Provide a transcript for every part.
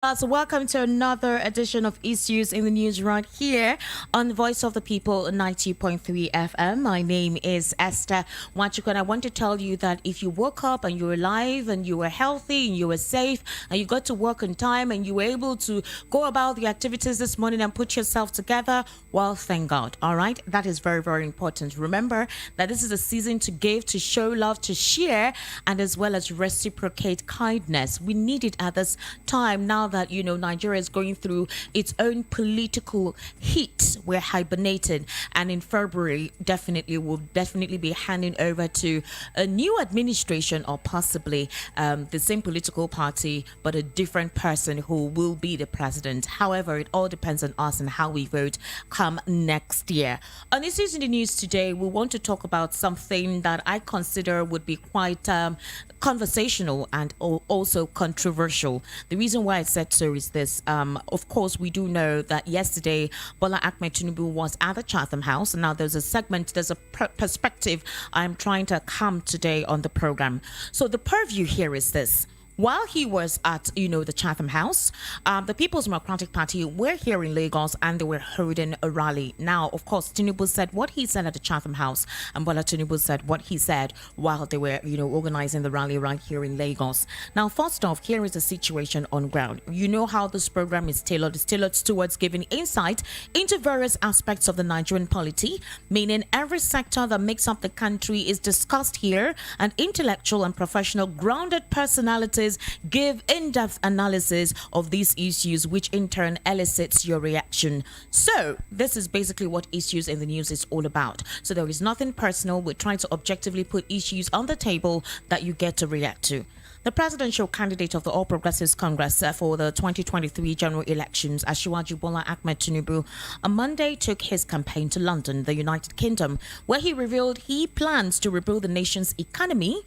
So welcome to another edition of Issues in the News right here on Voice of the People 90.3 FM. My name is Esther Wachukwu, and I want to tell you that if you woke up and you were alive and you were healthy and you were safe and you got to work on time and you were able to go about the activities this morning and put yourself together, well, thank God. All right. That is very, very important. Remember that this is a season to give, to show love, to share, and as well as reciprocate kindness. We need it at this time now that Nigeria is going through its own political heat. We're hibernating, and in February we'll definitely be handing over to a new administration, or possibly the same political party but a different person who will be the president. However, it all depends on us and how we vote come next year. On Issues in the News today, we want to talk about something that I consider would be quite conversational and also controversial. The reason why I said so is this. Of course, we do know that yesterday Bola Ahmed Tinubu was at the Chatham House. Now there's a perspective I'm trying to come today on the program. So the purview here is this. While he was at, the Chatham House, the People's Democratic Party were here in Lagos and they were holding a rally. Now, of course, Tinubu said what he said at the Chatham House, and Bola Tinubu said what he said while they were, organizing the rally right here in Lagos. Now, first off, here is the situation on ground. You know how this program is tailored. It's tailored towards giving insight into various aspects of the Nigerian polity, meaning every sector that makes up the country is discussed here, and intellectual and professional grounded personalities give in-depth analysis of these issues, which in turn elicits your reaction. So this is basically what Issues in the News is all about. So there is nothing personal. We're trying to objectively put issues on the table that you get to react to. The presidential candidate of the All Progressives Congress for the 2023 general elections, Asiwaju Bola Ahmed Tinubu, on Monday took his campaign to London, the United Kingdom, where he revealed he plans to rebuild the nation's economy,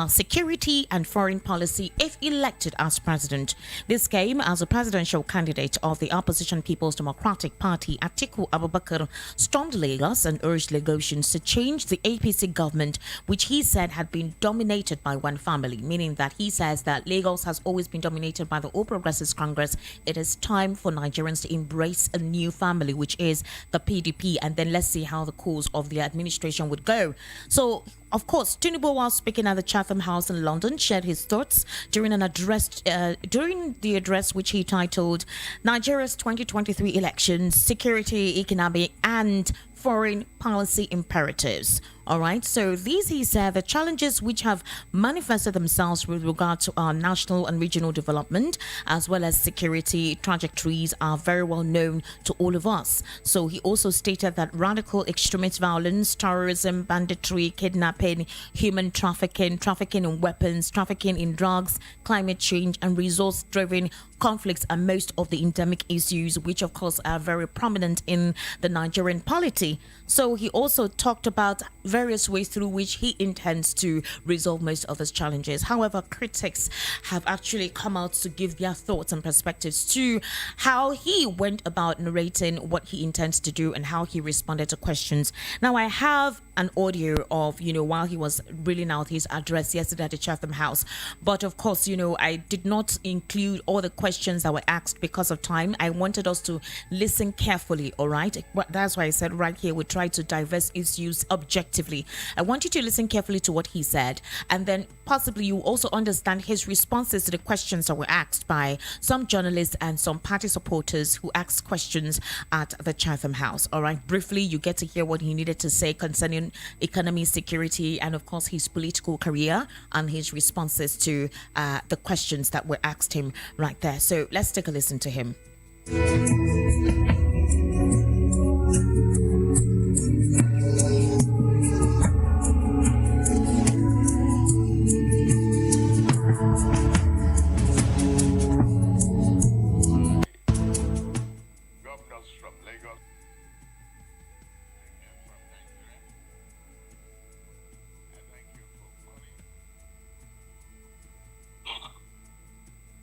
security and foreign policy if elected as president. This came as a presidential candidate of the opposition People's Democratic Party, Atiku Abubakar, stormed Lagos and urged Lagosians to change the APC government, which he said had been dominated by one family, meaning that he says that Lagos has always been dominated by the All Progressives Congress. It is time for Nigerians to embrace a new family, which is the PDP, and then let's see how the course of the administration would go. So, of course, Tinubu, while speaking at the Chatham House in London, shared his thoughts during the address which he titled Nigeria's 2023 Elections, Security, Economic and Foreign Policy Imperatives. All right. So these, he said, the challenges which have manifested themselves with regard to our national and regional development, as well as security trajectories, are very well known to all of us. So he also stated that radical extremist violence, terrorism, banditry, kidnapping, human trafficking, trafficking in weapons, trafficking in drugs, climate change, and resource-driven conflicts are most of the endemic issues, which of course are very prominent in the Nigerian polity. So he also talked about various ways through which he intends to resolve most of his challenges. However, critics have actually come out to give their thoughts and perspectives to how he went about narrating what he intends to do and how he responded to questions. Now, I have an audio of, while he was reeling out his address yesterday at the Chatham House. But of course, I did not include all the questions that were asked because of time. I wanted us to listen carefully, all right? That's why I said right here, we try to diverse issues objectively. I want you to listen carefully to what he said, and then possibly you also understand his responses to the questions that were asked by some journalists and some party supporters who asked questions at the Chatham House. All right, briefly, you get to hear what he needed to say concerning economy, security, and of course his political career and his responses to the questions that were asked him right there. So let's take a listen to him.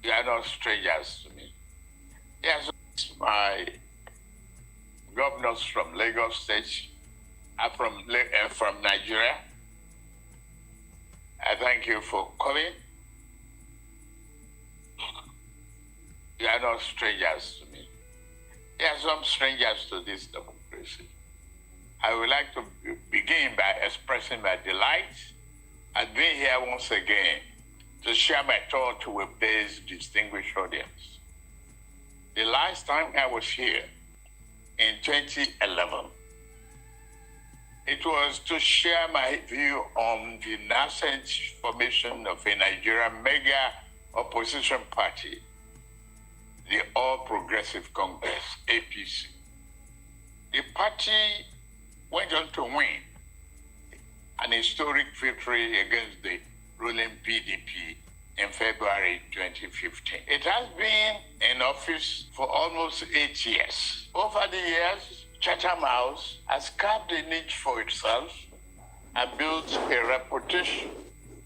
You are not strangers to me. Yes, my governors from Lagos State are from Nigeria. I thank you for coming. You are not strangers to me. There are some strangers to this democracy. I would like to begin by expressing my delight at being here once again to share my thoughts with this distinguished audience. The last time I was here, in 2011, it was to share my view on the nascent formation of a Nigerian mega opposition party, the All Progressive Congress, APC. The party went on to win an historic victory against the ruling PDP in February 2015. It has been in office for almost 8 years. Over the years, Chatham House has carved a niche for itself and built a reputation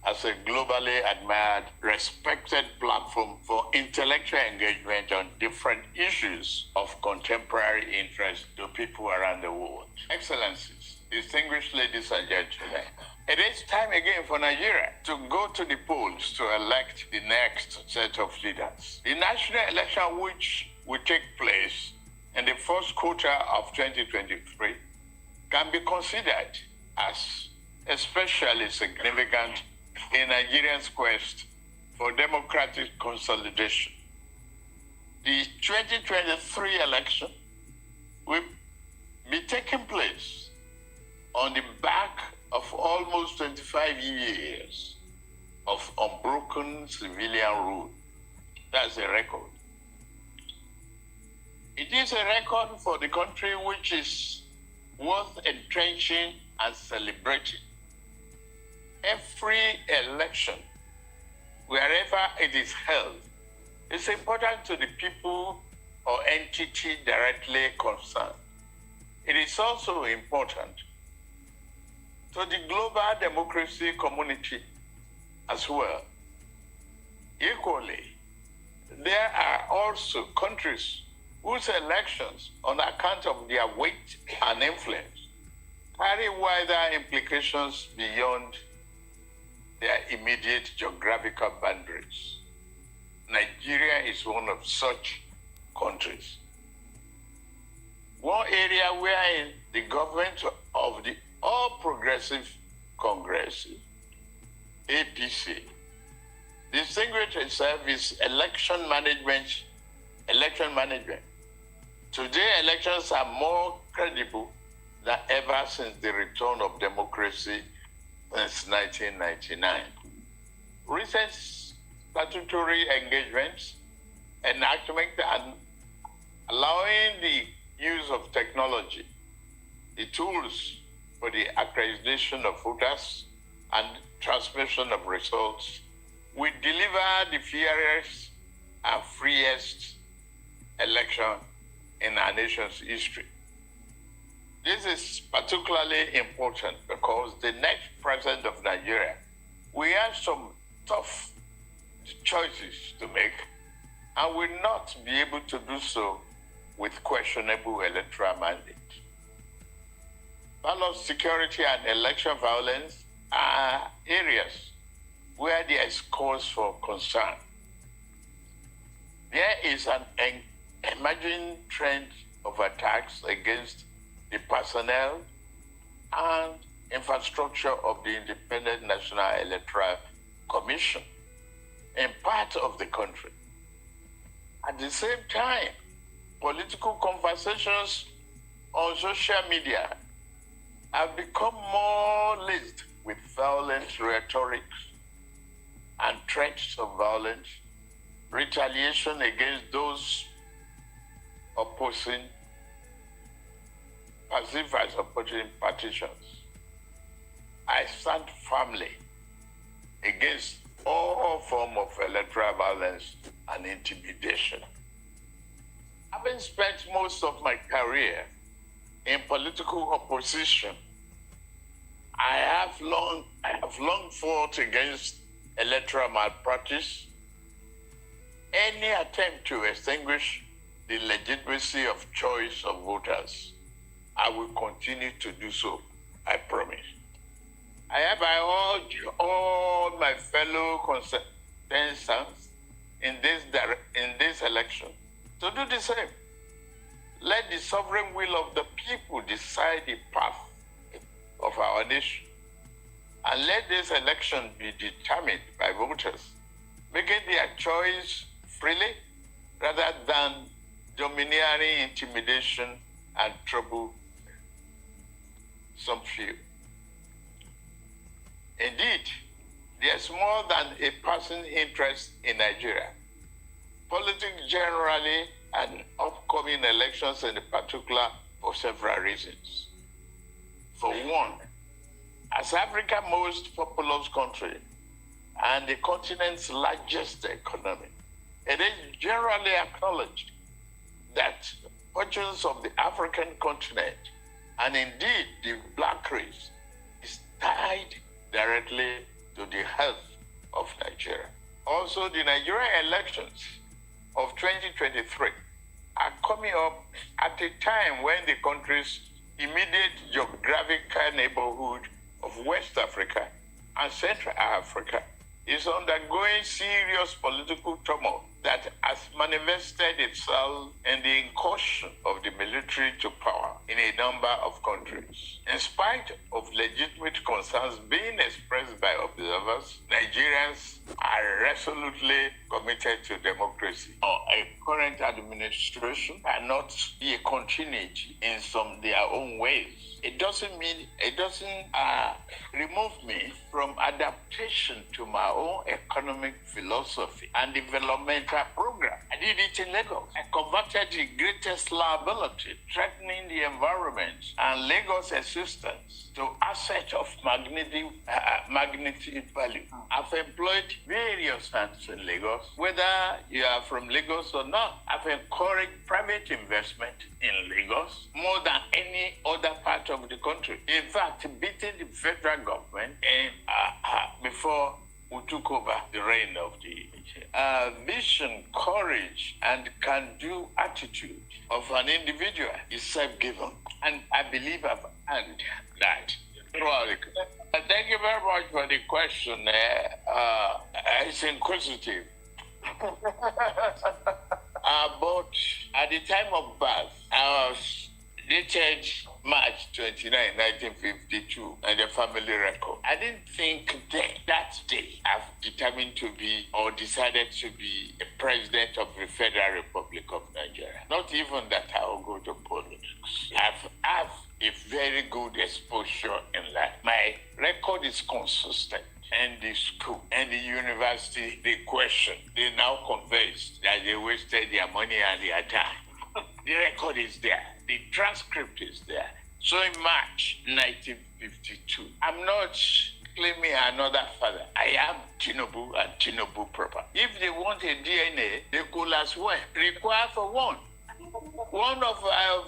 as a globally admired, respected platform for intellectual engagement on different issues of contemporary interest to people around the world. Excellencies, distinguished ladies and gentlemen, it is time again for Nigeria to go to the polls to elect the next set of leaders. The national election, which will take place in the first quarter of 2023, can be considered as especially significant in Nigeria's quest for democratic consolidation. The 2023 election will be taking place on the back of almost 25 years of unbroken civilian rule. That's a record. It is a record for the country which is worth entrenching and celebrating. Every election, wherever it is held, is important to the people or entity directly concerned. It is also important to the global democracy community as well. Equally, there are also countries whose elections, on account of their weight and influence, carry wider implications beyond their immediate geographical boundaries. Nigeria is one of such countries. One area where the government of the All Progressive Congress, APC, distinguished itself is election management. Today, elections are more credible than ever since the return of democracy since 1999. Recent statutory engagements, enactment, and allowing the use of technology, the tools for the accreditation of voters and transmission of results, will deliver the fairest and freest election in our nation's history. This is particularly important because the next president of Nigeria will have some tough choices to make and will not be able to do so with questionable electoral mandate. Ballot security and election violence are areas where there is cause for concern. There is an emerging trend of attacks against the personnel and infrastructure of the Independent National Electoral Commission in part of the country. At the same time, political conversations on social media have become more laced with violent rhetoric and threats of violence, retaliation against those opposing, perceived as opposing partitions. I stand firmly against all form of electoral violence and intimidation. Having spent most of my career in political opposition, I have long fought against electoral malpractice, any attempt to extinguish the legitimacy of choice of voters. I will continue to do so, I promise. I hereby urge all my fellow contestants in this election to do the same. Let the sovereign will of the people decide the path of our nation. And let this election be determined by voters, making their choice freely rather than domineering intimidation and trouble some few. Indeed, there's more than a passing interest in Nigeria. Politics generally and upcoming elections in particular for several reasons. For one, as Africa's most populous country and the continent's largest economy, it is generally acknowledged that fortunes of the African continent and indeed the black race is tied directly to the health of Nigeria. Also, the Nigerian elections of 2023 are coming up at a time when the country's immediate geographical neighborhood of West Africa and Central Africa is undergoing serious political turmoil that has manifested itself in the incursion of the military to power in a number of countries. In spite of legitimate concerns being expressed by observers, Nigerians are resolutely committed to democracy. A current administration cannot be a continuity in some their own ways. It doesn't remove me from adaptation to my own economic philosophy and developmental program. I did it in Lagos. I converted the greatest liability threatening the environment and Lagos existence to asset of magnitude value. I've employed various hands in Lagos, whether you are from Lagos or not. I've encouraged private investment in Lagos more than any other part of the country. In fact, beating the federal government before we took over the reign of the vision, courage, and can-do attitude of an individual is self-given. And I believe I've earned that. Thank you very much for the question. It's inquisitive. But at the time of birth, I was dated March 29, 1952, and the family record. I didn't think that day I've determined to be or decided to be a president of the Federal Republic of Nigeria. Not even that I will go to politics. I've a very good exposure in life. My record is consistent. And the school and the university, they question. They now convinced that they wasted their money and their time. The record is there. The transcript is there. So in March 1952, I'm not claiming another father. I am Tinubu and Tinubu proper. If they want a DNA, they could as well require for one. One of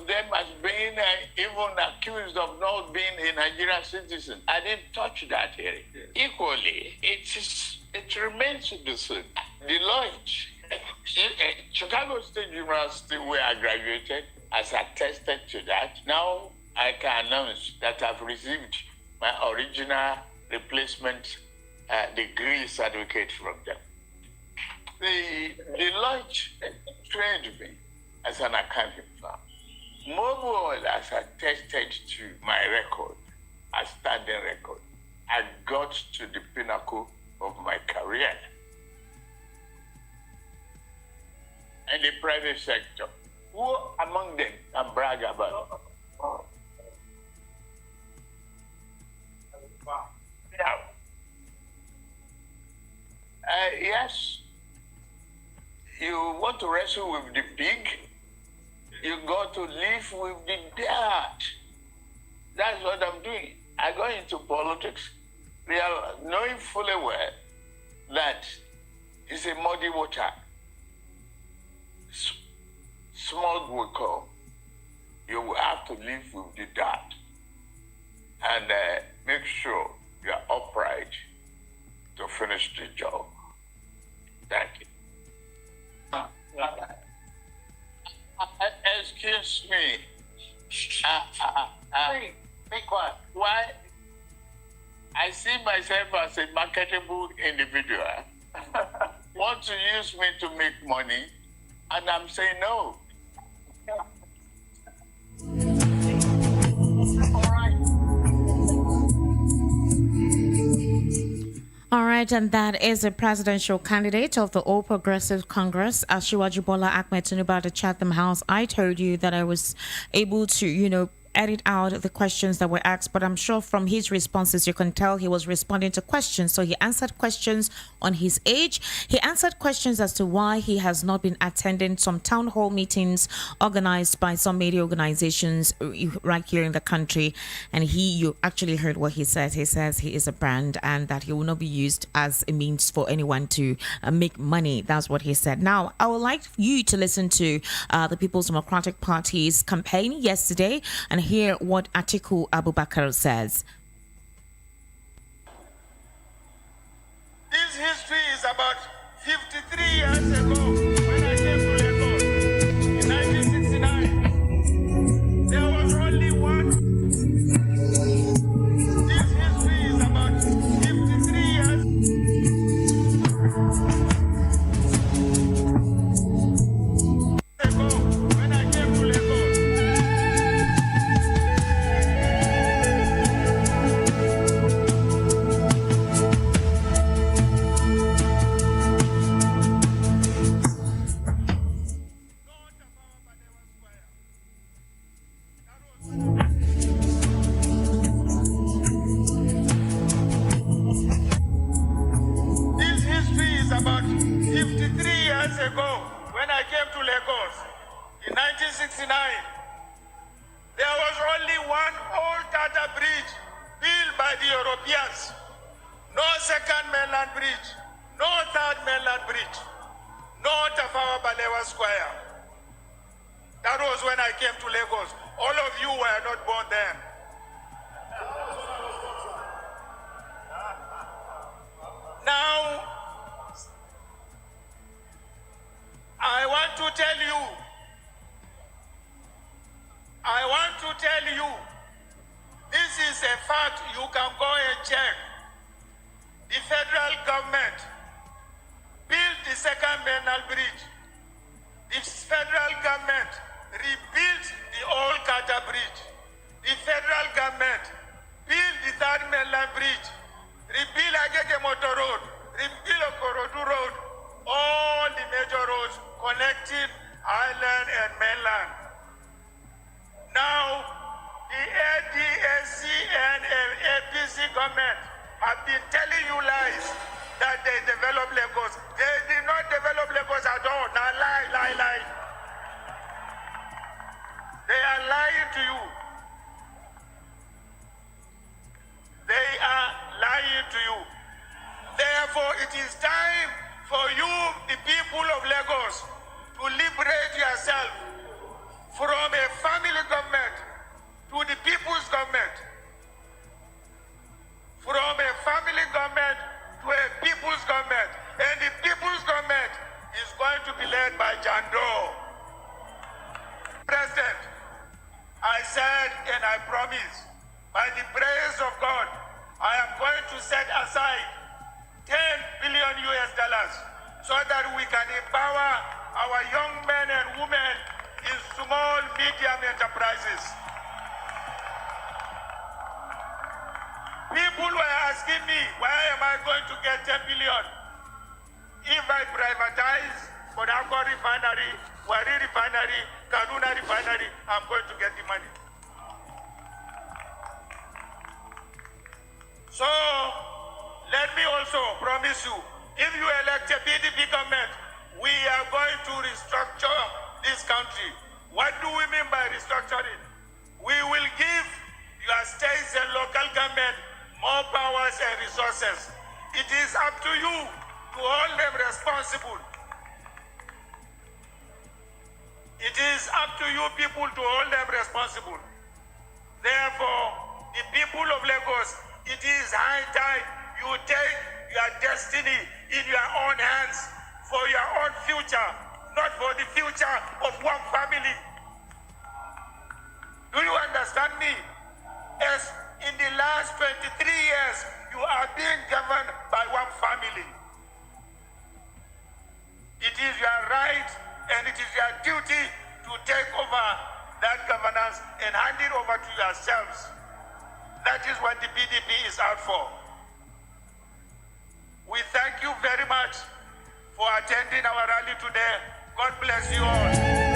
them has been even accused of not being a Nigerian citizen. I didn't touch that area. Equally, it remains the same. Deloitte, Chicago State University, where I graduated, has attested to that. Now I can announce that I've received my original replacement degree certificate from them. The Deloitte trained me as an accounting firm. Mobile has attested to my record, a standing record. I got to the pinnacle of my career. In the private sector, who among them can brag about it? Now, yes, you want to wrestle with the pig, you got to live with the dirt. That's what I'm doing. I go into politics, knowing fully well that it's a muddy water. Small will come. You will have to live with the dirt and make sure you are upright to finish the job. Thank you. Excuse me. Be quiet. Why? I see myself as a marketable individual. want to use me to make money, and I'm saying no. All right, and that is the presidential candidate of the All Progressive Congress, Asiwaju Bola Ahmed Tinubu at the Chatham House. I told you that I was able to, edit out the questions that were asked, but I'm sure from his responses you can tell he was responding to questions. So he answered questions on his age. He answered questions as to why he has not been attending some town hall meetings organized by some media organizations right here in the country. And you actually heard what he said. He says he is a brand and that he will not be used as a means for anyone to make money. That's what he said. Now, I would like you to listen to the People's Democratic Party's campaign yesterday and hear what Atiku Abubakar says. This history is about 53 years ago when I came to Lagos in 1969. There was only one. This history is about 53 years ago when I came to Lagos. This history is about 53 years ago when I came to Lagos in 1969. There was only one old Tata bridge built by the Europeans. No second mainland bridge, no third mainland bridge, no Tafawa Balewa Square. That was when I came to Lagos. All of you were not born then. Now, I want to tell you, this is a fact. You can go and check. The federal government built the second mainland bridge. The federal government rebuilt the old Kata bridge. The federal government built the third mainland bridge, rebuilt Agege Motor Road, rebuilt Okorodu Road, all the major roads connecting island and mainland. Now, the ADSC and APC government have been telling you lies that they developed Lagos. They did not develop Lagos at all. Now lie. They are lying to you. They are lying to you. Therefore, it is time for you, the people of Lagos, to liberate yourself from a family government to the people's government. From a family government to a people's government. And the people's government is going to be led by John Doe. President, I said and I promise, by the grace of God, I am going to set aside $10 billion so that we can empower our young men and women in small, medium enterprises. People were asking me, why am I going to get 10 billion? If I privatize Kodako refinery, Wari refinery, Kaduna refinery, I'm going to get the money. So, let me also promise you, if you elect a PDP government, we are going to restructure this country. What do we mean by restructuring? We will give your states and local government more powers and resources. It is up to you to hold them responsible. It is up to you people to hold them responsible. Therefore, the people of Lagos, it is high time you take your destiny in your own hands for your own future, not for the future of one family. Do you understand me? As in the last 23 years, you are being governed by one family. It is your right and it is your duty to take over that governance and hand it over to yourselves. That is what the PDP is out for. We thank you very much for attending our rally today. God bless you all.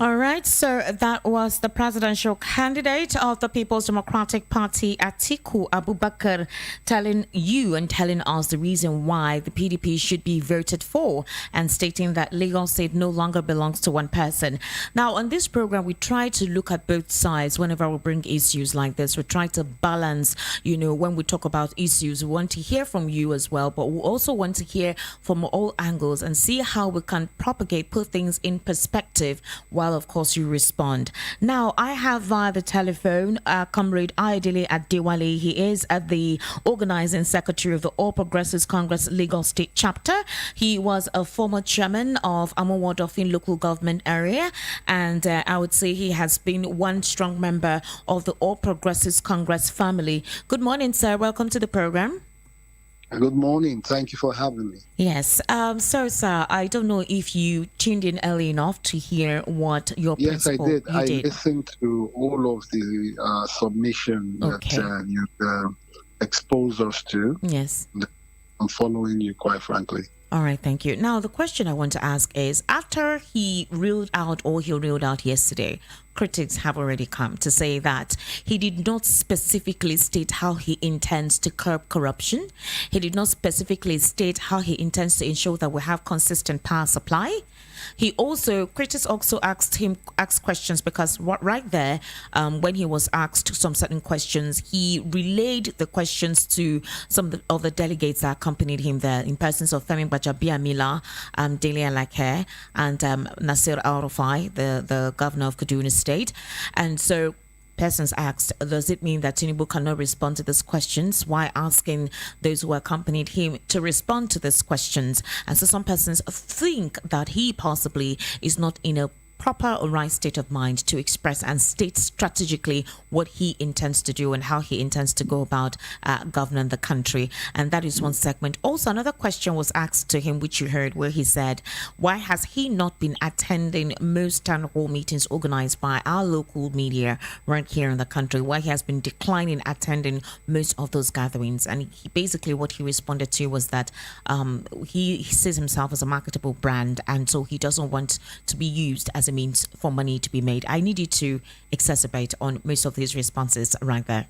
All right, so that was the presidential candidate of the People's Democratic Party, Atiku Abubakar, telling you and telling us the reason why the PDP should be voted for and stating that Lagos State no longer belongs to one person. Now, on this program, we try to look at both sides whenever we bring issues like this. We try to balance, when we talk about issues, we want to hear from you as well, but we also want to hear from all angles and see how we can put things in perspective while of course you respond. Now I have via the telephone Comrade Ayodele Adewale. He is the organizing secretary of the All Progressives Congress Lagos State chapter. He was a former chairman of Amowodofin local government area, and I would say he has been one strong member of the All Progressives Congress family. Good morning, sir. Welcome to the program. Good morning. Thank you for having me. Yes. So, sir, I don't know if you tuned in early enough to hear what your principal... Yes, I did. I listened to all of the submission that you exposed us to. Yes. I'm following you, quite frankly. All right, thank you. Now, the question I want to ask is, after he ruled out yesterday, critics have already come to say that he did not specifically state how he intends to curb corruption. He did not specifically state how he intends to ensure that we have consistent power supply. Critics also asked questions because right there, when he was asked some certain questions, he relayed the questions to some of the delegates that accompanied him there in persons of Femi Gbajabiamila, Dele Alake, and Nasir Al-Rufai, the governor of Kaduna State. And so persons asked, does it mean that Tinubu cannot respond to these questions? Why asking those who accompanied him to respond to these questions? And so some persons think that he possibly is not in a proper or right state of mind to express and state strategically what he intends to do and how he intends to go about governing the country. And that is one segment. Also, another question was asked to him, which you heard, where he said, why has he not been attending most town hall meetings organized by our local media right here in the country? Why he has been declining attending most of those gatherings? And basically what he responded to was that he sees himself as a marketable brand, and so he doesn't want to be used as a means for money to be made. I need you to exacerbate on most of these responses right there.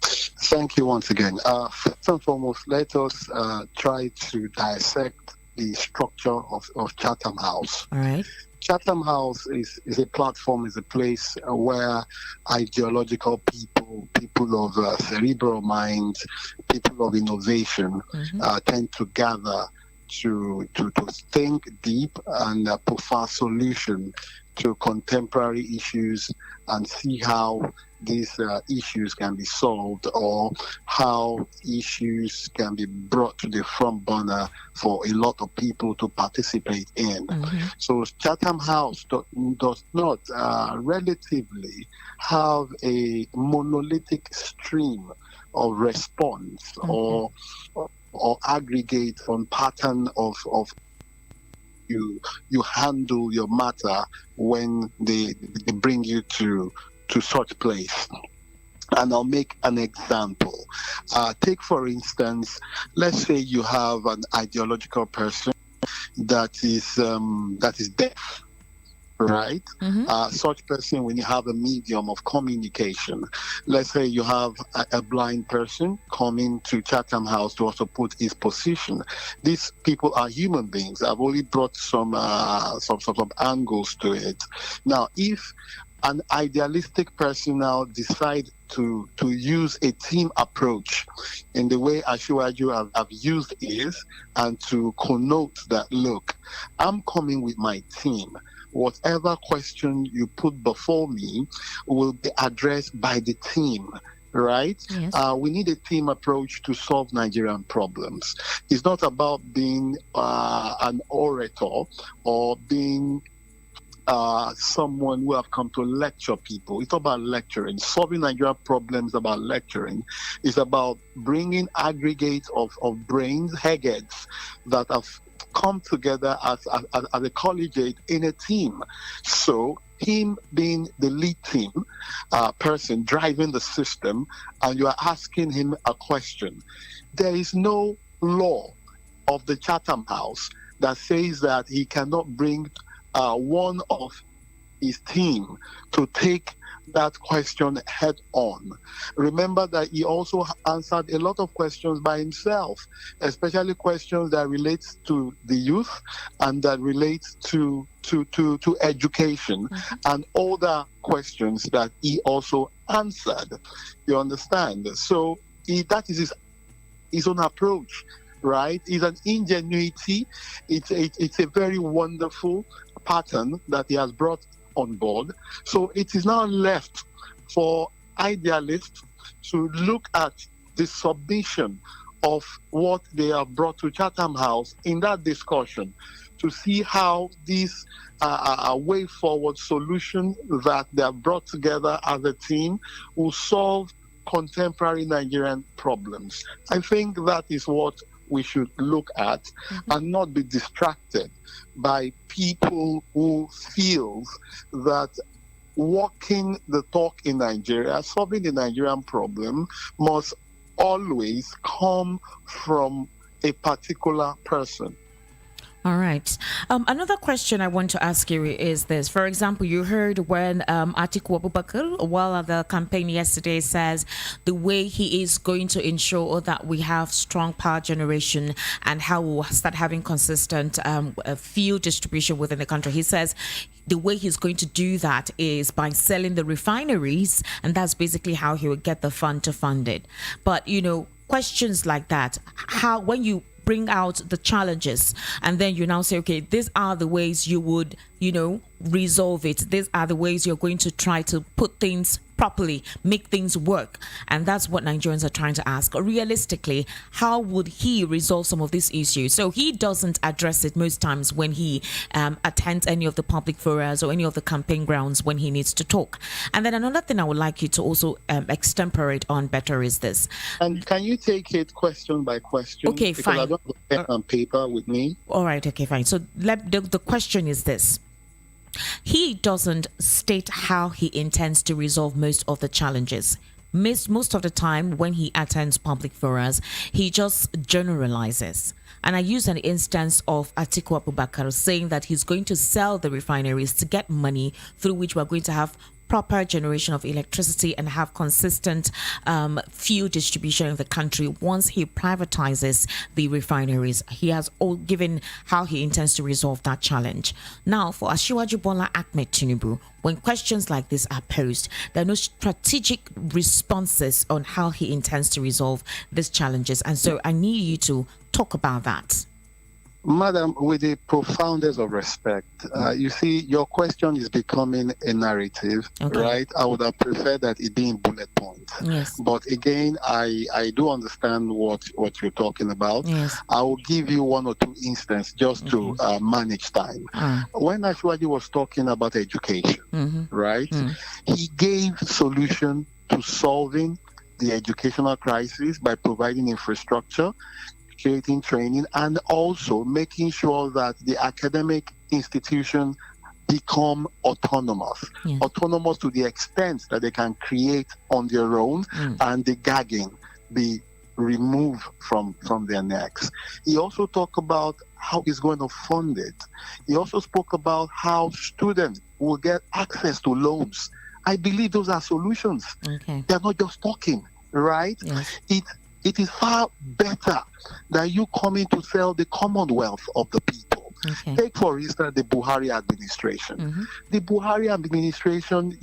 Thank you once again. First and foremost, let us try to dissect the structure of Chatham House. All right. Chatham House is a platform, is a place where ideological people of cerebral minds, people of innovation tend to gather to think deep and prefer solution to contemporary issues and see how these issues can be solved or how issues can be brought to the front burner for a lot of people to participate in. So Chatham House does not relatively have a monolithic stream of response or aggregate on pattern of you handle your matter when they bring you to such place. And I'll make an example. Take for instance, let's say you have an ideological person that is deaf. Right? Such person, when you have a medium of communication, let's say you have a blind person coming to Chatham House to also put his position. These people are human beings. I've only brought some angles to it. Now, if an idealistic person now decide to use a team approach in the way Asiwaju have used is, and to connote that, look, I'm coming with my team. Whatever question you put before me will be addressed by the team, right? Yes. We need a team approach to solve Nigerian problems. It's not about being an orator or being someone who have come to lecture people. It's about lecturing. Solving Nigerian problems about lecturing. It's about bringing aggregates of brains, heads that have come together as a collegiate in a team. So him being the lead team person driving the system, and you are asking him a question. There is no law of the Chatham House that says that he cannot bring one of his team to take that question head on. Remember that he also answered a lot of questions by himself, especially questions that relate to the youth and that relate to education, and other questions that he also answered. You understand? So that is his own approach, right? It's an ingenuity. It's a very wonderful pattern that he has brought on board. So it is now left for idealists to look at the submission of what they have brought to Chatham House in that discussion, to see how this a way forward solution that they have brought together as a team will solve contemporary Nigerian problems. I think that is what we should look at, and not be distracted by people who feel that walking the talk in Nigeria, solving the Nigerian problem, must always come from a particular person. All right. Another question I want to ask you is this. For example, you heard when Atiku Abubakar, while at the campaign yesterday, says the way he is going to ensure that we have strong power generation and how we'll start having consistent fuel distribution within the country. He says the way he's going to do that is by selling the refineries, and that's basically how he would get the fund to fund it. But, questions like that, how, when you bring out the challenges and then you now say, okay, these are the ways you would, resolve it. These are the ways you're going to try to put things properly, make things work. And that's what Nigerians are trying to ask. Realistically, how would he resolve some of these issues? So he doesn't address it most times when he attends any of the public forums or any of the campaign grounds when he needs to talk. And then another thing I would like you to also extemporate on better is this. And can you take it question by question? Okay, because fine. I don't have a pen and paper with me. All right, okay, fine. So the question is this. He doesn't state how he intends to resolve most of the challenges. Most of the time when he attends public forums, he just generalizes. And I use an instance of Atiku Abubakar saying that he's going to sell the refineries to get money through which we're going to have proper generation of electricity and have consistent fuel distribution in the country once he privatizes the refineries. He has all given how he intends to resolve that challenge. Now, for Asiwaju Bola Ahmed Tinubu, when questions like this are posed, there are no strategic responses on how he intends to resolve these challenges. And so I need you to talk about that. Madam, with the profoundest of respect, you see, your question is becoming a narrative, right? I would have preferred that it be in bullet points. Yes. But again, I do understand what you're talking about. Yes. I will give you one or two instances just to manage time. When Ashwaji was talking about education, right, he gave solution to solving the educational crisis by providing infrastructure, creating training, and also making sure that the academic institution become autonomous. Yes. Autonomous to the extent that they can create on their own and the gagging be removed from their necks. He also talked about how he's going to fund it. He also spoke about how students will get access to loans. I believe those are solutions. Okay. They're not just talking, right? Yes. It is far better than you coming to sell the commonwealth of the people. Okay. Take, for instance, the Buhari administration. The Buhari administration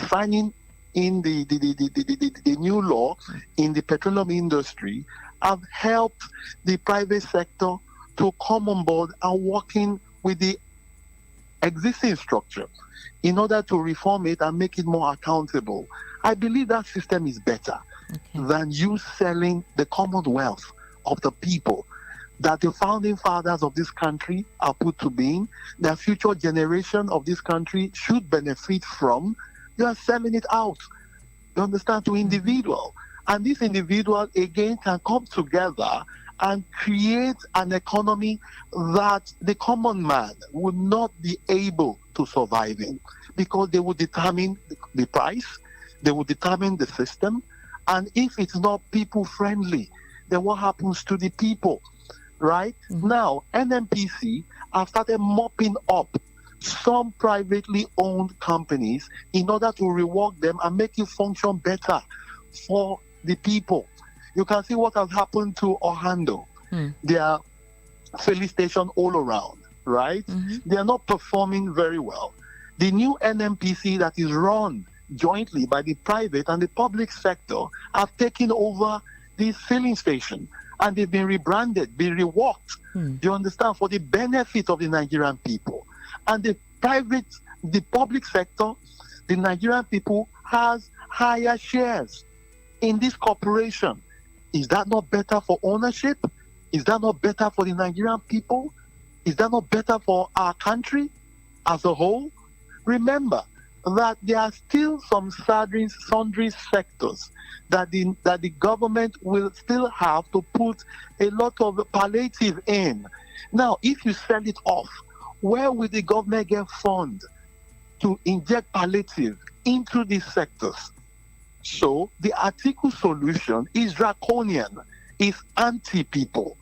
signing in the new law in the petroleum industry have helped the private sector to come on board and working with the existing structure in order to reform it and make it more accountable. I believe that system is better than you selling the commonwealth of the people. that the founding fathers of this country are put to being, the future generation of this country should benefit from, you are selling it out, you understand, to individual. And this individual, again, can come together and create an economy that the common man would not be able to survive in, because they will determine the price, they will determine the system, and if it's not people-friendly, then what happens to the people? Right? Now, NNPC have started mopping up some privately owned companies in order to rework them and make it function better for the people. You can see what has happened to Orlando. They are filling stations all around, right? They are not performing very well. The new NNPC that is run jointly by the private and the public sector have taken over these filling stations. And they've been rebranded, been reworked, you understand, for the benefit of the Nigerian people. And the public sector, the Nigerian people has higher shares in this corporation. Is that not better for ownership? Is that not better for the Nigerian people? Is that not better for our country as a whole? Remember that there are still some sundry sectors that the government will still have to put a lot of palliative in. Now, if you sell it off, where will the government get funds to inject palliative into these sectors? So the article solution is draconian, is anti-people,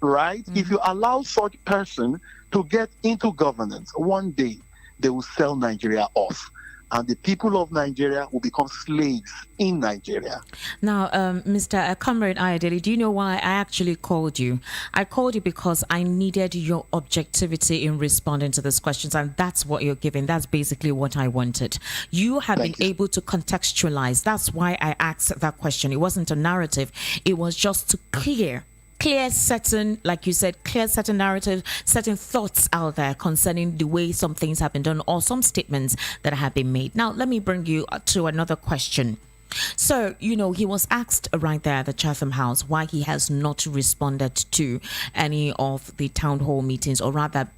right? If you allow such person to get into governance, one day they will sell Nigeria off, and the people of Nigeria will become slaves in Nigeria. Now, Mr. Comrade Ayodele, do you know why I actually called you? I called you because I needed your objectivity in responding to these questions, and that's what you're giving. That's basically what I wanted. You have been able to contextualize. That's why I asked that question. It wasn't a narrative. It was just to clear certain, like you said, clear certain narratives, certain thoughts out there concerning the way some things have been done or some statements that have been made. Now, let me bring you to another question. So, he was asked right there at the Chatham House why he has not responded to any of the town hall meetings, or rather,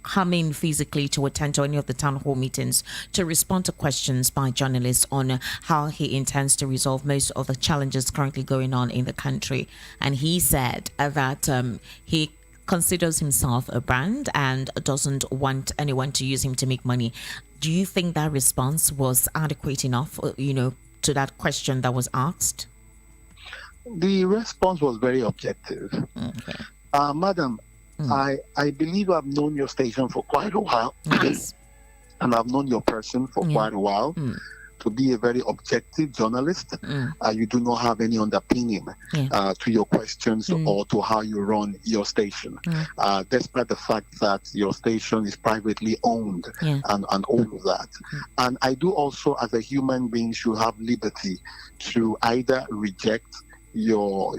coming physically to attend to any of the town hall meetings to respond to questions by journalists on how he intends to resolve most of the challenges currently going on in the country. And he said that he considers himself a brand and doesn't want anyone to use him to make money. Do you think that response was adequate enough, to that question that was asked? The response was very objective. Okay. Madam, I believe I've known your station for quite a while. Yes. And I've known your person for quite a while. To be a very objective journalist, you do not have any underpinning to your questions or to how you run your station, despite the fact that your station is privately owned and all of that. And I do also, as a human being, should have liberty to either reject your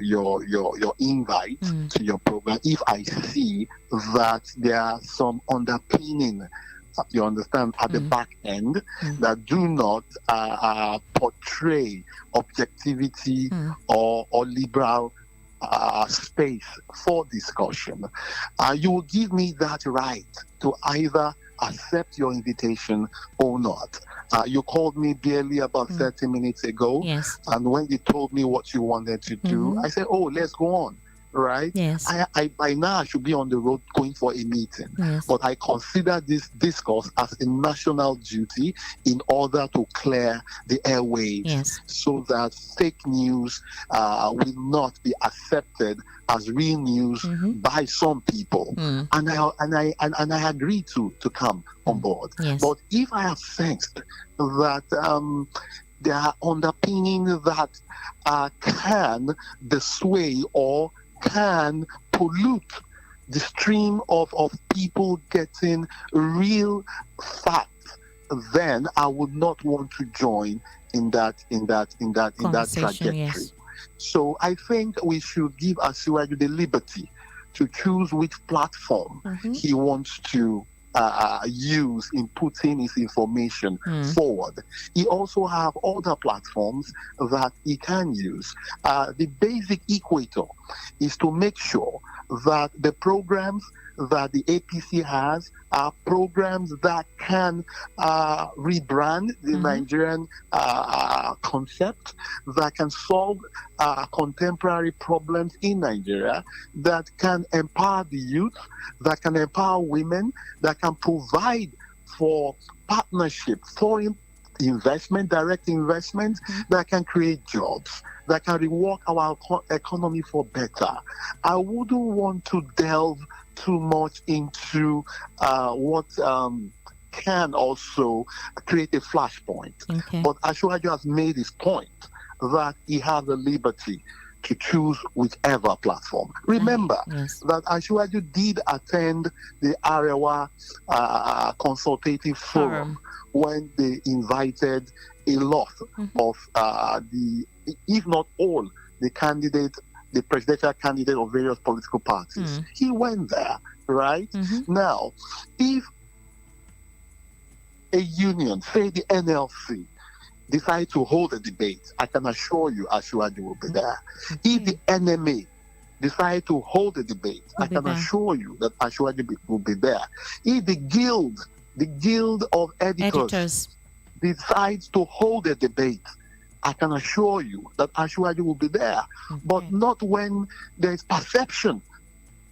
invite to your program if I see that there are some underpinning, you understand, at the back end that do not portray objectivity or liberal space for discussion. You will give me that right to either accept your invitation or not. You called me barely about 30 minutes ago, and when you told me what you wanted to do, I said, oh, let's go on. Right? Yes. I by now I should be on the road going for a meeting. But I consider this discourse as a national duty in order to clear the airwaves so that fake news will not be accepted as real news by some people. And I agree to come on board. But if I have sensed that there are underpinning that can dissuade or can pollute the stream of people getting real facts, then I would not want to join in that trajectory. So I think we should give Asiwaju the liberty to choose which platform he wants to use in putting his information forward. He also have other platforms that he can use. The basic equator is to make sure that the programs that the APC has are programs that can rebrand the Nigerian concept, that can solve contemporary problems in Nigeria, that can empower the youth, that can empower women, that can provide for partnership, foreign investment, direct investment, that can create jobs, that can rework our economy for better. I wouldn't want to delve too much into what can also create a flashpoint. Okay. But Ashwaju has made his point that he has the liberty to choose whichever platform. Remember that Ashwaju did attend the Arewa Consultative Forum when they invited a lot of if not all, the presidential candidate of various political parties. He went there, right? Now, if a union, say the NLC, decide to hold a debate, I can assure you Ashwaju will be there. If the NMA decide to hold a debate, I can assure you that Ashwaju will be there. If the Guild of Editors decides to hold a debate, I can assure you that Ashwaju will be there. But not when there is perception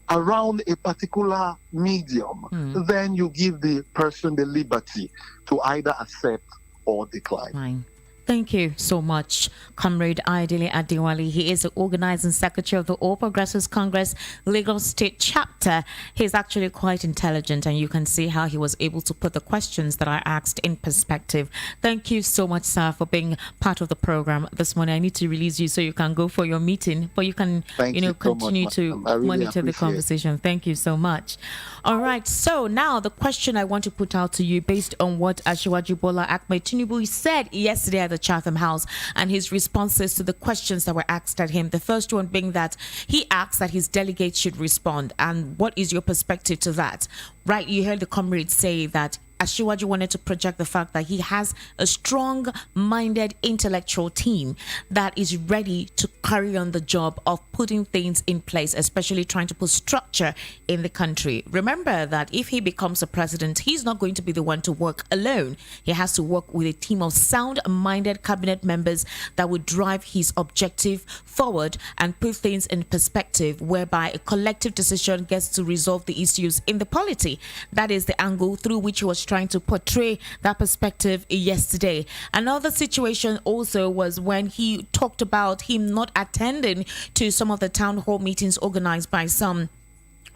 around a particular medium. Then you give the person the liberty to either accept or decline. Fine. Thank you so much, Comrade Aidile Adewale. He is the organizing secretary of the All Progressives Congress Lagos State Chapter. He's actually quite intelligent, and you can see how he was able to put the questions that I asked in perspective. Thank you so much, sir, for being part of the program this morning. I need to release you so you can go for your meeting, but you can, continue to monitor the conversation. Thank you so much. All right. So now the question I want to put out to you, based on what Asiwaju Bola Ahmed Tinubu said yesterday at the Chatham House and his responses to the questions that were asked at him. The first one being that he asked that his delegates should respond. And what is your perspective to that? Right, you heard the comrades say that Asiwaju wanted to project the fact that he has a strong-minded intellectual team that is ready to carry on the job of putting things in place, especially trying to put structure in the country. Remember that if he becomes a president, he's not going to be the one to work alone. He has to work with a team of sound-minded cabinet members that would drive his objective forward and put things in perspective, whereby a collective decision gets to resolve the issues in the polity. That is the angle through which he was trying to portray that perspective yesterday. Another situation also was when he talked about him not attending to some of the town hall meetings organized by some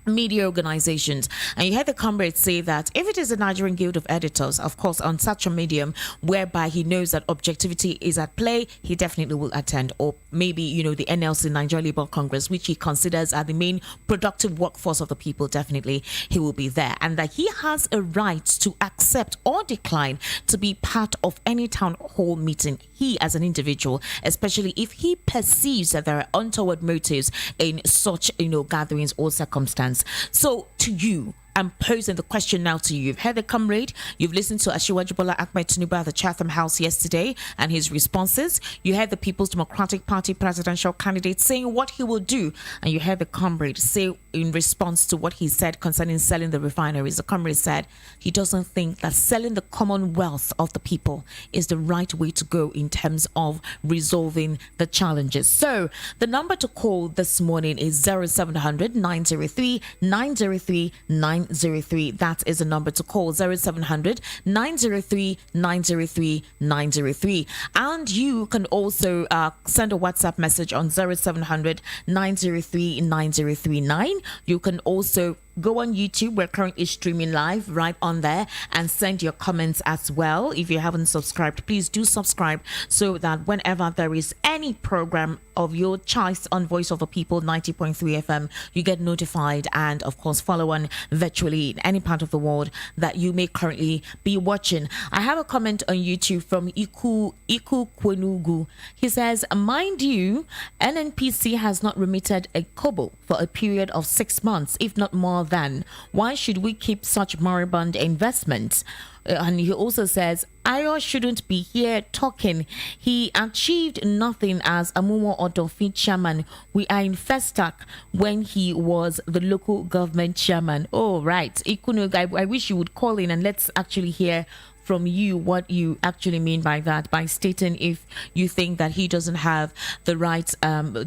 media organizations. And you heard the comrade say that if it is the Nigerian Guild of Editors, of course, on such a medium whereby he knows that objectivity is at play, he definitely will attend. Or maybe, the NLC, Nigeria Labour Congress, which he considers are the main productive workforce of the people, definitely he will be there. And that he has a right to accept or decline to be part of any town hall meeting, he as an individual, especially if he perceives that there are untoward motives in such, gatherings or circumstances. So to you, I'm posing the question now to you. You've heard the comrade. You've listened to Asiwaju Bola Ahmed Tinubu at the Chatham House yesterday and his responses. You heard the People's Democratic Party presidential candidate saying what he will do. And you heard the comrade say in response to what he said concerning selling the refineries. The comrade said he doesn't think that selling the commonwealth of the people is the right way to go in terms of resolving the challenges. So the number to call this morning is 0700 903 903 903. That is the number to call, 0700 903 903 903. And you can also send a WhatsApp message on 0700 903 9039. You can also go on YouTube. We're currently streaming live right on there, and send your comments as well. If you haven't subscribed, please do subscribe so that whenever there is any program of your choice on Voice of the People 90.3 FM, you get notified, and of course follow on virtually in any part of the world that you may currently be watching. I have a comment on YouTube from Iku Kwenugu. He says, mind you, NNPC has not remitted a kobo for a period of 6 months, if not more then, why should we keep such moribund investments? And he also says, Ayo shouldn't be here talking. He achieved nothing as Amumo Odofin chairman. We are in Festac when he was the local government chairman. Oh, right. Ikunu, I wish you would call in and let's actually hear from you what you actually mean by that, by stating if you think that he doesn't have the right,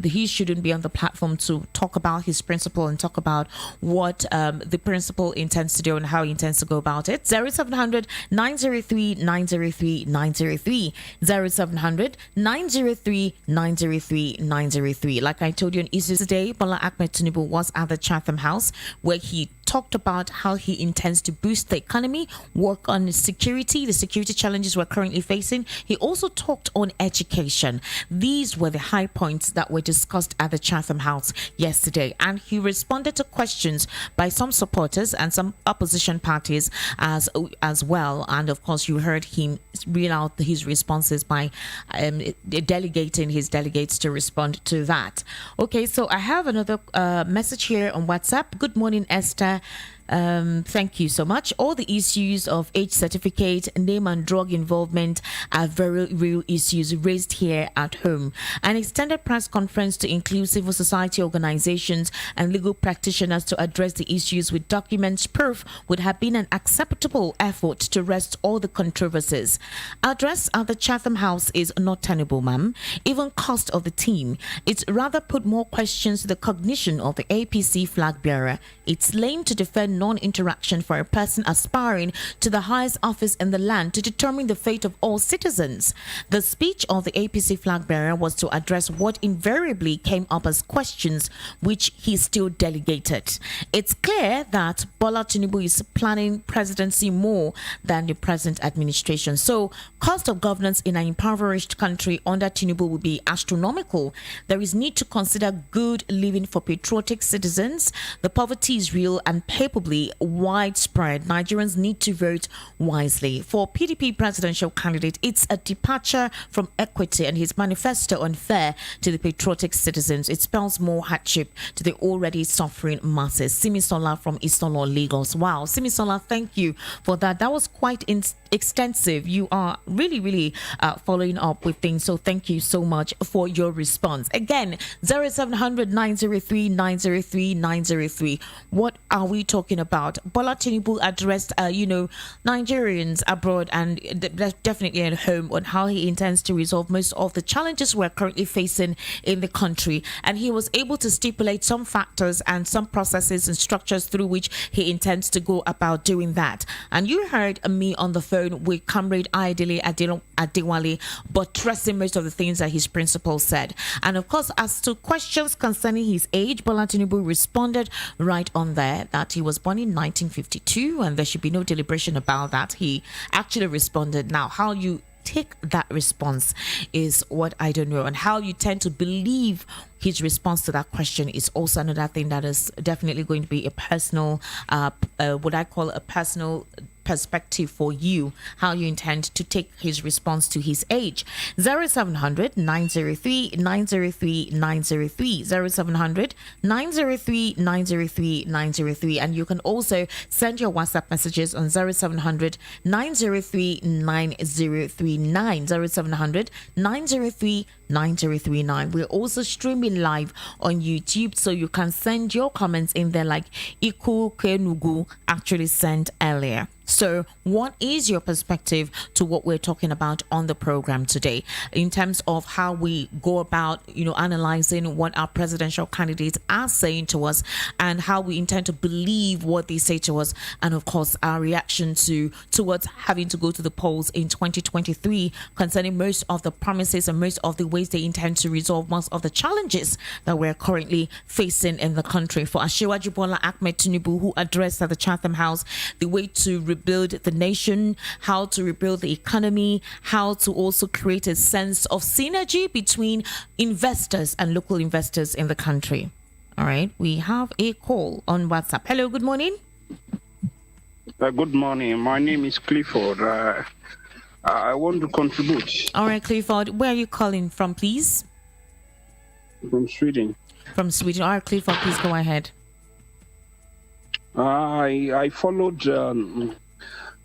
he shouldn't be on the platform to talk about his principle and talk about what the principle intends to do and how he intends to go about it. 0700 903 903 903 0700 903 903 903. Like I told you on Easter today, Bola Ahmed Tinubu was at the Chatham House where he talked about how he intends to boost the economy, work on the security challenges we're currently facing. He also talked on education. These were the high points that were discussed at the Chatham House yesterday. And he responded to questions by some supporters and some opposition parties as well. And of course, you heard him reel out his responses by delegating his delegates to respond to that. Okay, so I have another message here on WhatsApp. Good morning, Esther. Thank you so much. All the issues of age certificate, name and drug involvement are very real issues raised here at home. An extended press conference to include civil society organizations and legal practitioners to address the issues with documents proof would have been an acceptable effort to rest all the controversies. Address at the Chatham House is not tenable, ma'am. Even cost of the team. It's rather put more questions to the cognition of the APC flag bearer. It's lame to defend non-interaction for a person aspiring to the highest office in the land to determine the fate of all citizens. The speech of the APC flag bearer was to address what invariably came up as questions which he still delegated. It's clear that Bola Tinubu is planning presidency more than the present administration. So cost of governance in an impoverished country under Tinubu will be astronomical. There is need to consider good living for patriotic citizens. The poverty is real and palpably widespread. Nigerians need to vote wisely. For PDP presidential candidate, it's a departure from equity and his manifesto unfair to the patriotic citizens. It spells more hardship to the already suffering masses. Simisola from Isolo, Lagos. Wow, Simisola, thank you for that. That was quite extensive. You are really following up with things, so thank you so much for your response. Again, 0700 903 903 903. What are we talking about? Bola Tinubu addressed Nigerians abroad and definitely at home on how he intends to resolve most of the challenges we're currently facing in the country, and he was able to stipulate some factors and some processes and structures through which he intends to go about doing that. And you heard me on the phone with Comrade Aidele Adewale buttressing most of the things that his principal said. And of course, as to questions concerning his age, Bola Tinubu responded right on there that he was born in 1952 and there should be no deliberation about that. He actually responded. Now, how you take that response is what I don't know, and how you tend to believe his response to that question is also another thing that is definitely going to be a personal what I call a personal perspective for you, how you intend to take his response to his age. 0700 903 903 903 0700 903 903 903, and you can also send your WhatsApp messages on 0700 903 9039 0700 903 9039. We're also streaming live on YouTube, so you can send your comments in there like Iku Kenugu actually sent earlier. So what is your perspective to what we're talking about on the program today in terms of how we go about, analyzing what our presidential candidates are saying to us and how we intend to believe what they say to us, and of course our reaction towards having to go to the polls in 2023 concerning most of the promises and most of the ways they intend to resolve most of the challenges that we're currently facing in the country. For Asiwaju Bola Ahmed Tinubu, who addressed at the Chatham House the way to rebuild the nation, how to rebuild the economy, how to also create a sense of synergy between investors and local investors in the country. All right, we have a call on WhatsApp. Hello, good morning. Good morning. My name is Clifford. I want to contribute. All right, Clifford, where are you calling from, please? From Sweden. From Sweden. All right, Clifford, please go ahead. I followed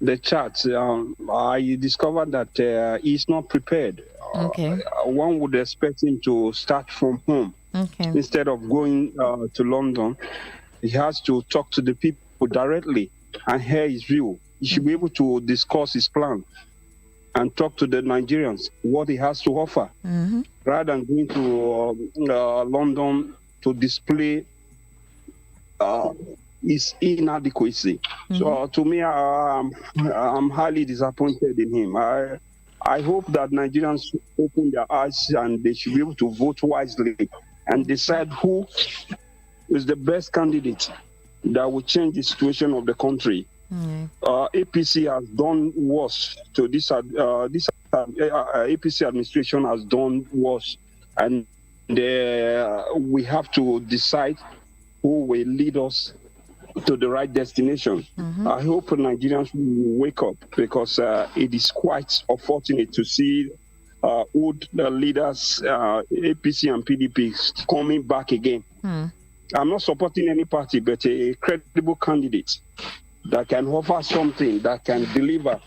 the chat. I discovered that he's not prepared. Okay. One would expect him to start from home Okay. instead of going to London. He has to talk to the people directly and hear his view. He should be able to discuss his plan and talk to the Nigerians what he has to offer, rather than going to London to display his inadequacy. So to me, I'm highly disappointed in him. I hope that Nigerians open their eyes and they should be able to vote wisely and decide who is the best candidate that will change the situation of the country. APC has done worse to this APC administration has done worse, and we have to decide who will lead us to the right destination. I hope Nigerians will wake up, because it is quite unfortunate to see old leaders, APC and PDP, coming back again. I'm not supporting any party, but a credible candidate that can offer something, that can deliver.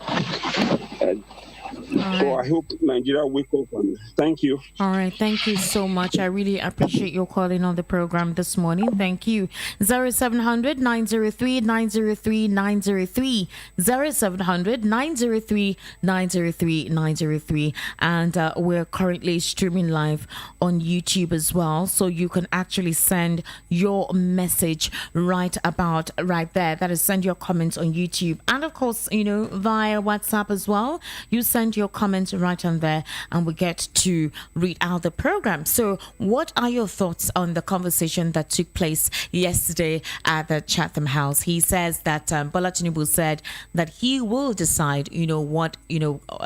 So I hope Nigeria wake up, and thank you. All right, thank you so much. I really appreciate your calling on the program this morning. Thank you. 0700 903 903 903 0700 903 903 903, and we're currently streaming live on YouTube as well, so you can actually send your message right there. That is, send your comments on YouTube, and of course, via WhatsApp as well. You send your comments right on there, and we get to read out the program. So what are your thoughts on the conversation that took place yesterday at the Chatham House? He says that Bola Tinubu said that he will decide what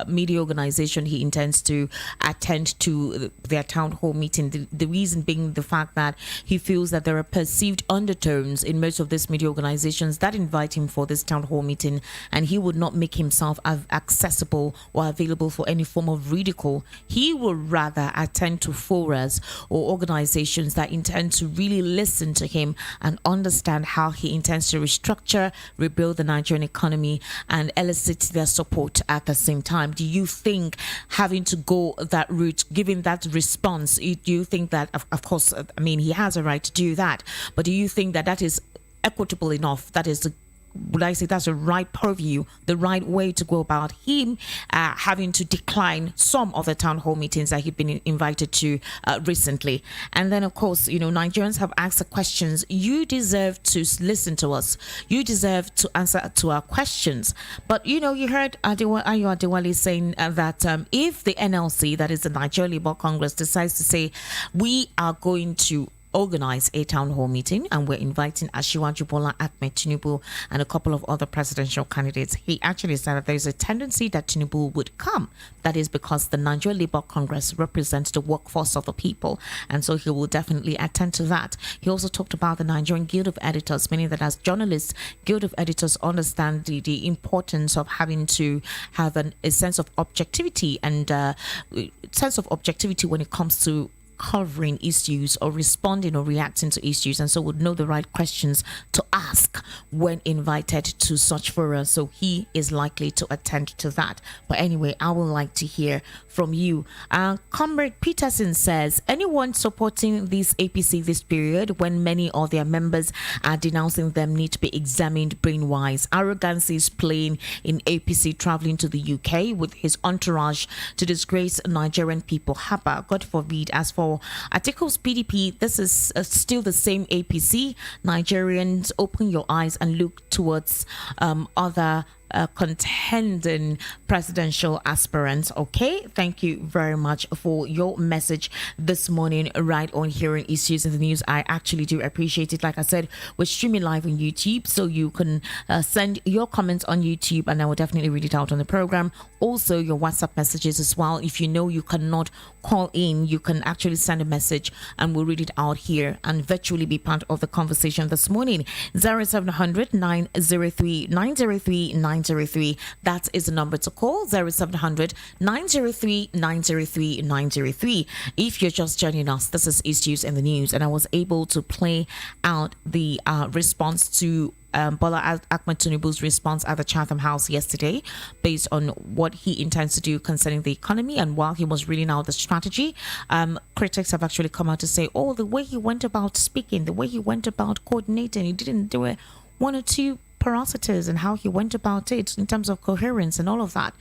media organization he intends to attend to their town hall meeting. The reason being the fact that he feels that there are perceived undertones in most of these media organizations that invite him for this town hall meeting, and he would not make himself accessible or available for any form of ridicule. He would rather attend to forums or organizations that intend to really listen to him and understand how he intends to restructure, rebuild the Nigerian economy, and elicit their support at the same time. Do you think having to go that route, giving that response, do you think that, of course, he has a right to do that, but do you think that that is equitable enough? That is would I say that's the right purview, the right way to go about him having to decline some of the town hall meetings that he'd been invited to recently? And then, of course, Nigerians have asked the questions. You deserve to listen to us. You deserve to answer to our questions. But, you heard Ayo Adewale saying that if the NLC, that is the Nigeria Labour Congress, decides to say we are going to organize a town hall meeting and we're inviting Asiwaju Bola Ahmed Tinubu and a couple of other presidential candidates, he actually said that there's a tendency that Tinubu would come. That is because the Nigeria Labour Congress represents the workforce of the people, and so he will definitely attend to that. He also talked about the Nigerian Guild of Editors, meaning that as journalists, Guild of Editors understand the importance of having to have a sense of objectivity and when it comes to covering issues or responding or reacting to issues, and so would know the right questions to ask when invited to such forums. So he is likely to attend to that. But anyway, I would like to hear from you. Comrade Peterson says, anyone supporting this APC this period, when many of their members are denouncing them, need to be examined brain-wise. Arrogance is playing in APC traveling to the UK with his entourage to disgrace Nigerian people. Haba, God forbid. As for Articles PDP, this is still the same APC. Nigerians, open your eyes and look towards other contending presidential aspirants. Okay, thank you very much for your message this morning right on Hearing Issues in the News. I actually do appreciate it. Like I said, we're streaming live on YouTube, so you can send your comments on YouTube and I will definitely read it out on the program. Also, your WhatsApp messages as well. If you know you cannot call in, you can actually send a message and we'll read it out here and virtually be part of the conversation this morning. 0700 903 903 903. That is the number to call. 0700 903 903 903. If you're just joining us, this is Issues in the News, and I was able to play out the response to Bola Ahmed Tinubu's response at the Chatham House yesterday, based on what he intends to do concerning the economy. And while he was reading out the strategy, critics have actually come out to say, oh, the way he went about speaking, the way he went about coordinating, he didn't do it one or two parameters, and how he went about it in terms of coherence and all of that.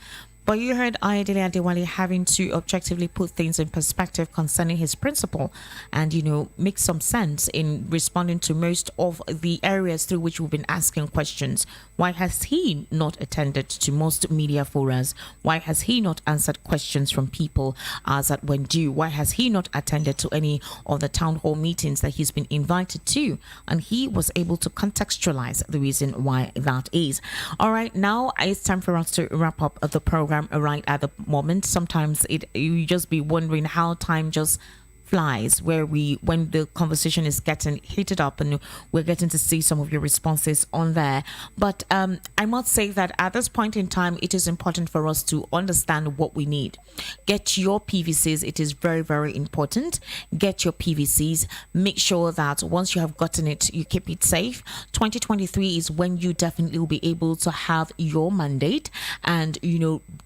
But you heard Ayodele Adewale having to objectively put things in perspective concerning his principle and, make some sense in responding to most of the areas through which we've been asking questions. Why has he not attended to most media forums? Why has he not answered questions from people as at when due? Why has he not attended to any of the town hall meetings that he's been invited to? And he was able to contextualize the reason why that is. All right, now it's time for us to wrap up the program right at the moment. Sometimes you just be wondering how time just flies when the conversation is getting heated up, and we're getting to see some of your responses on there. But I must say that at this point in time, it is important for us to understand what we need. Get your PVCs. It is very, very important. Get your PVCs. Make sure that once you have gotten it, you keep it safe. 2023 is when you definitely will be able to have your mandate and,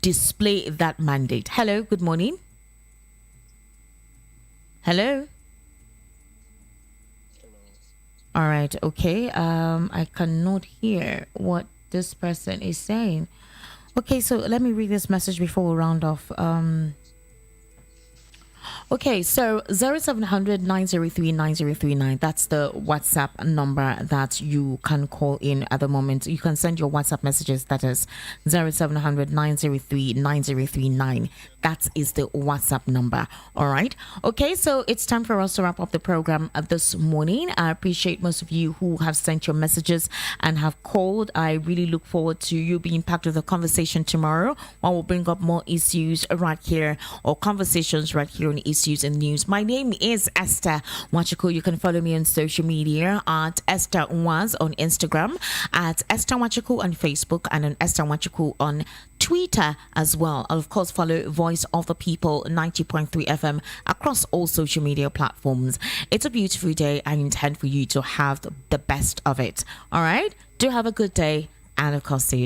display that mandate. Hello, good morning. Hello. All right. Okay. I cannot hear what this person is saying. Okay. So let me read this message before we round off. Okay, so 0700 903 9039. That's the WhatsApp number that you can call in at the moment. You can send your WhatsApp messages. That is 0700 903 9039. That is the WhatsApp number. All right. Okay, so it's time for us to wrap up the program this morning. I appreciate most of you who have sent your messages and have called. I really look forward to you being part of the conversation tomorrow, when we'll bring up more issues right here, or conversations right here on Issues in News. My name is Esther Wachiku. You can follow me on social media at Esther Nwaz on Instagram, at Esther Wachiku on Facebook, and on Esther Wachiku on Twitter as well. I'll of course follow Voice of the People 90.3 FM across all social media platforms. It's a beautiful day. I intend for you to have the best of it. All right. Do have a good day, and of course see you tomorrow.